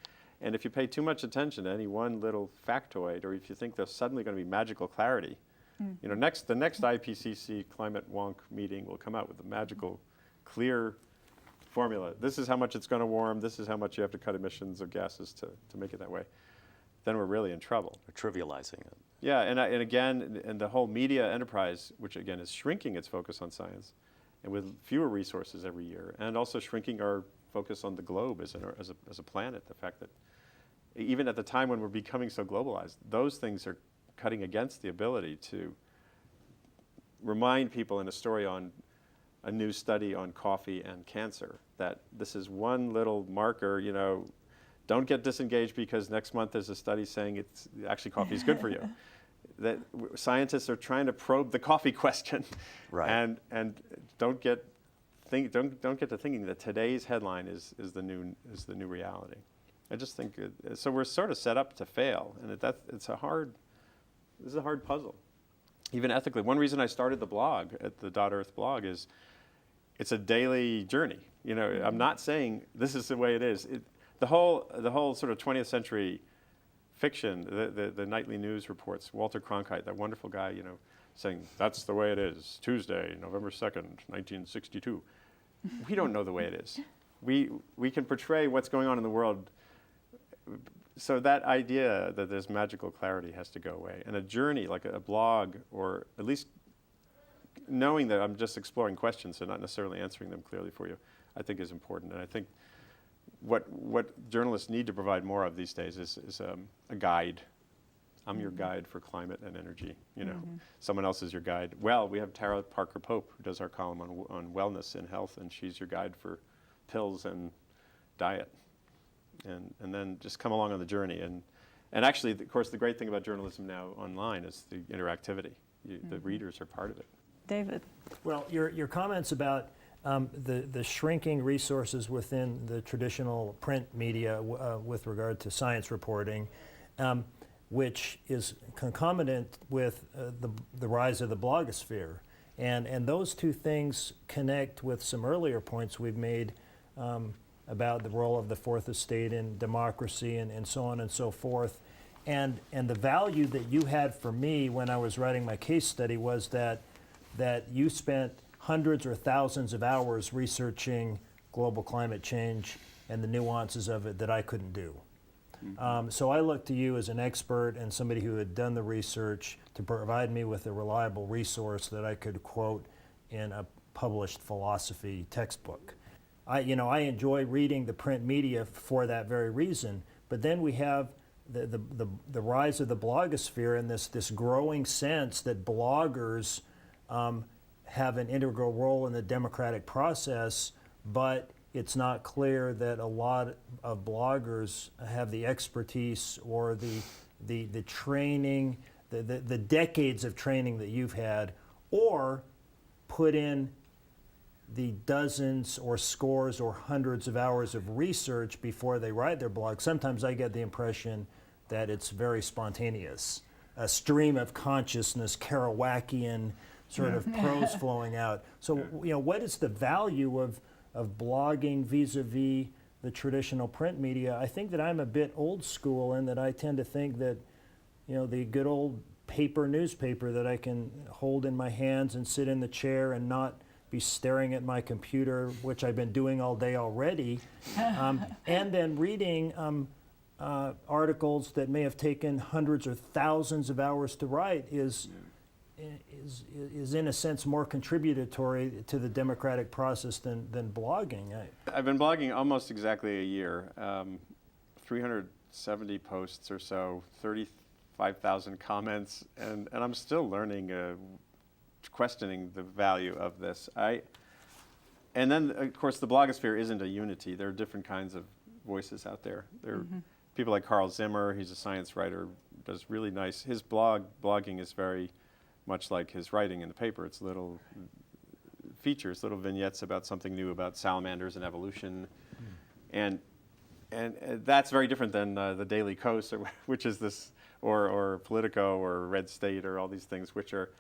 And if you pay too much attention to any one little factoid, or if you think there's suddenly going to be magical clarity, you know, the next IPCC climate wonk meeting will come out with a magical, clear formula. This is how much it's going to warm. This is how much you have to cut emissions of gases to make it that way. Then we're really in trouble. We're trivializing it. Yeah, and again, the whole media enterprise, which again is shrinking its focus on science, and with fewer resources every year, and also shrinking our focus on the globe as a planet. The fact that even at the time when we're becoming so globalized, those things are cutting against the ability to remind people in a story on a new study on coffee and cancer that this is one little marker, you know, don't get disengaged because next month there's a study saying it's actually coffee is good for you. That scientists are trying to probe the coffee question, right. and don't get to thinking that today's headline is the new reality. I just think so. We're sort of set up to fail, and this is a hard puzzle, even ethically. One reason I started the blog at the .earth blog is it's a daily journey. You know, I'm not saying this is the way it is. The whole sort of 20th century fiction, the nightly news reports, Walter Cronkite, that wonderful guy, you know, saying that's the way it is. Tuesday, November 2nd, 1962. We don't know the way it is. We can portray what's going on in the world. So that idea that there's magical clarity has to go away. And a journey, like a blog, or at least knowing that I'm just exploring questions and not necessarily answering them clearly for you, I think is important. And I think what journalists need to provide more of these days is a guide. I'm your guide for climate and energy. You know, someone else is your guide. Well, we have Tara Parker Pope, who does our column on wellness and health, and she's your guide for pills and diet. And then just come along on the journey. And actually, of course, the great thing about journalism now online is the interactivity. The readers are part of it. David. Well, your comments about the shrinking resources within the traditional print media with regard to science reporting, which is concomitant with the rise of the blogosphere. And those two things connect with some earlier points we've made about the role of the fourth estate in democracy and so on and so forth. And the value that you had for me when I was writing my case study was that you spent hundreds or thousands of hours researching global climate change and the nuances of it that I couldn't do. So I looked to you as an expert and somebody who had done the research to provide me with a reliable resource that I could quote in a published philosophy textbook. I enjoy reading the print media for that very reason, but then we have the rise of the blogosphere and this growing sense that bloggers have an integral role in the democratic process, but it's not clear that a lot of bloggers have the expertise or the training, the decades of training that you've had, or put in the dozens or scores or hundreds of hours of research before they write their blog. Sometimes I get the impression that it's very spontaneous, a stream of consciousness, Kerouacian sort of prose flowing out. So, what is the value of blogging vis-a-vis the traditional print media? I think that I'm a bit old school in that I tend to think that the good old paper newspaper that I can hold in my hands and sit in the chair and not be staring at my computer, which I've been doing all day already, and then reading articles that may have taken hundreds or thousands of hours to write is in a sense more contributory to the democratic process than blogging. I've been blogging almost exactly a year, 370 posts or so, 35,000 comments, and I'm still learning, questioning the value of this. And then, of course, the blogosphere isn't a unity. There are different kinds of voices out there. There are people like Carl Zimmer. He's a science writer, does really nice. His blogging is very much like his writing in the paper. It's little features, little vignettes about something new about salamanders and evolution. And that's very different than the Daily Kos, which is this, or Politico or Red State or all these things, which are,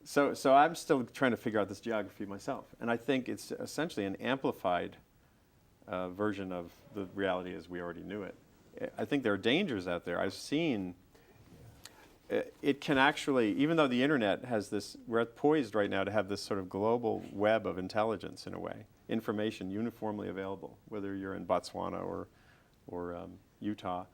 so I'm still trying to figure out this geography myself. And I think it's essentially an amplified version of the reality as we already knew it. I think there are dangers out there. I've seen it can actually, even though the internet has this, we're poised right now to have this sort of global web of intelligence in a way, information uniformly available, whether you're in Botswana or Utah,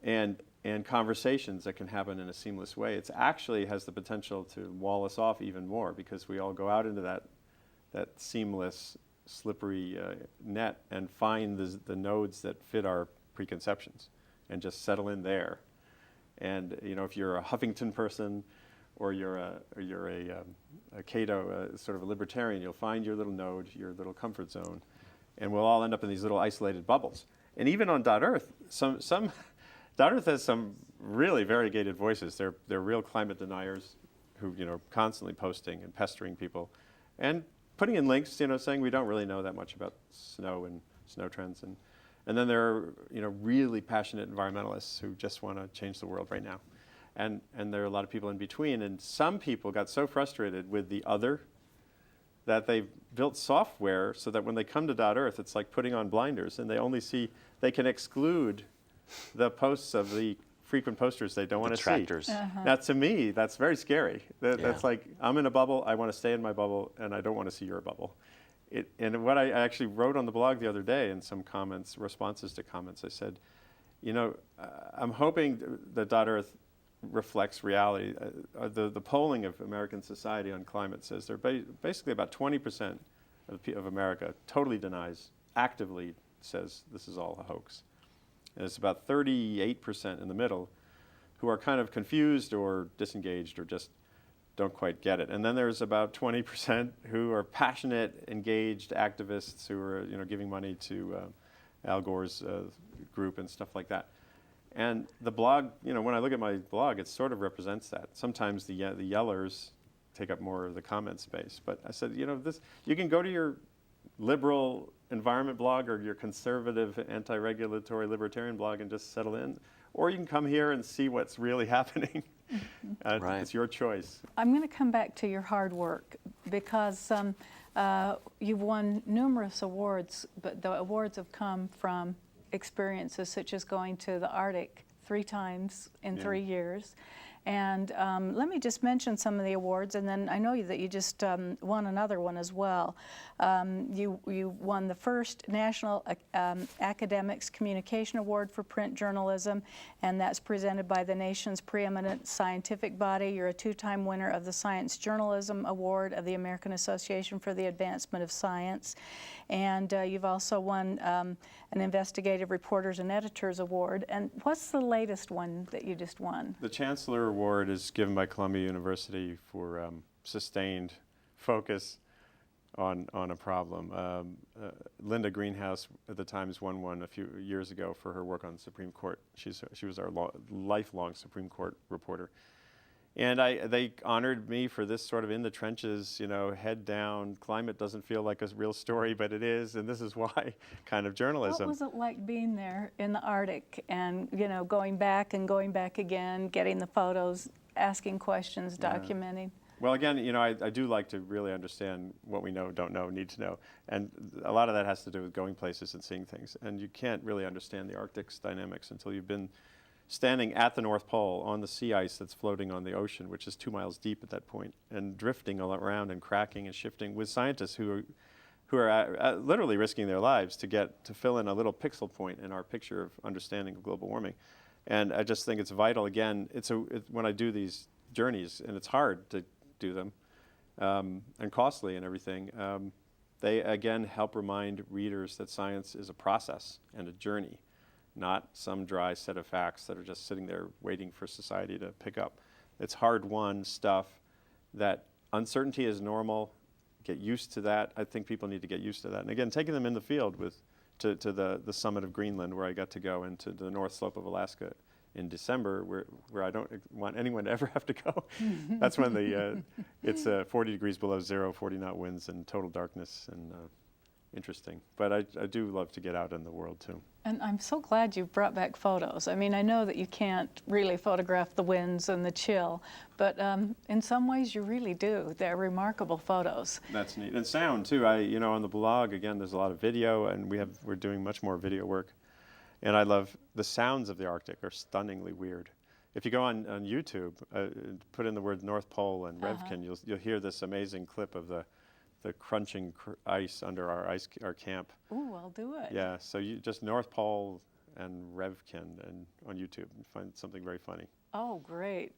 and conversations that can happen in a seamless way. It actually has the potential to wall us off even more because we all go out into that seamless, slippery net and find the nodes that fit our preconceptions and just settle in there. And if you're a Huffington person, or you're a Cato, sort of a libertarian, you'll find your little node, your little comfort zone, and we'll all end up in these little isolated bubbles. And even on .earth, .earth has some really variegated voices. They're real climate deniers who constantly posting and pestering people, and putting in links, saying we don't really know that much about snow and snow trends. And then there are really passionate environmentalists who just want to change the world right now. And there are a lot of people in between. And some people got so frustrated with the other that they've built software so that when they come to .earth, it's like putting on blinders, and they can exclude the posts of the frequent posters they don't want to see. Now, to me, that's very scary. That's like, I'm in a bubble, I want to stay in my bubble, and I don't want to see your bubble. And what I actually wrote on the blog the other day in some comments, responses to comments, I said, I'm hoping that .earth reflects reality. The polling of American society on climate says basically about 20% of America totally denies, actively says this is all a hoax. And it's about 38% in the middle who are kind of confused or disengaged or just don't quite get it. And then there's about 20% who are passionate, engaged activists who are giving money to Al Gore's group and stuff like that. And the blog, when I look at my blog, it sort of represents that. Sometimes the yellers take up more of the comment space. But I said, you can go to your liberal environment blog or your conservative anti-regulatory libertarian blog and just settle in. Or you can come here and see what's really happening. Right. It's your choice. I'm going to come back to your hard work because you've won numerous awards, but the awards have come from experiences such as going to the Arctic 3 times in 3 years. And let me just mention some of the awards, and then I know that you just won another one as well. You won the first National Academics Communication Award for Print Journalism, and that's presented by the nation's preeminent scientific body. You're a 2-time winner of the Science Journalism Award of the American Association for the Advancement of Science. And you've also won an Investigative Reporters and Editors Award. And what's the latest one that you just won? The Chancellor Award is given by Columbia University for sustained focus on a problem. Linda Greenhouse at the Times won one a few years ago for her work on the Supreme Court. She was our lifelong Supreme Court reporter. And they honored me for this sort of in the trenches, head down, climate doesn't feel like a real story, but it is, and this is why kind of journalism. What was it like being there in the Arctic and, going back and going back again, getting the photos, asking questions, documenting? Well, again, I do like to really understand what we know, don't know, need to know. And a lot of that has to do with going places and seeing things. And you can't really understand the Arctic's dynamics until you've been standing at the North Pole on the sea ice that's floating on the ocean, which is 2 miles deep at that point, and drifting all around and cracking and shifting with scientists who are literally risking their lives to fill in a little pixel point in our picture of understanding of global warming. And I just think it's vital. Again, when I do these journeys, and it's hard to do them, and costly and everything, they again help remind readers that science is a process and a journey, not some dry set of facts that are just sitting there waiting for society to pick up. It's hard-won stuff that uncertainty is normal. Get used to that. I think people need to get used to that. And again, taking them in the field to the summit of Greenland, where I got to go, and to the North Slope of Alaska in December, where I don't want anyone to ever have to go. That's when it's 40 degrees below zero, 40 knot winds, and total darkness, and interesting. But I do love to get out in the world too. And I'm so glad you brought back photos. I mean, I know that you can't really photograph the winds and the chill, but in some ways you really do. They're remarkable photos. That's neat. And sound too. On the blog, again, there's a lot of video, and we're doing much more video work. And I love the sounds of the Arctic are stunningly weird. If you go on YouTube, put in the word North Pole and Revkin, you'll hear this amazing clip of the crunching ice under our camp. Ooh, I'll do it. Yeah, so you just North Pole and Revkin and on YouTube and find something very funny. Oh, great.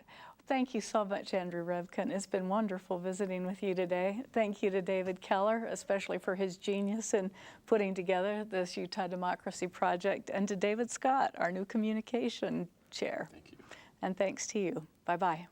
Thank you so much, Andrew Revkin. It's been wonderful visiting with you today. Thank you to David Keller, especially for his genius in putting together this Utah Democracy Project, and to David Scott, our new communication chair. Thank you. And thanks to you. Bye-bye.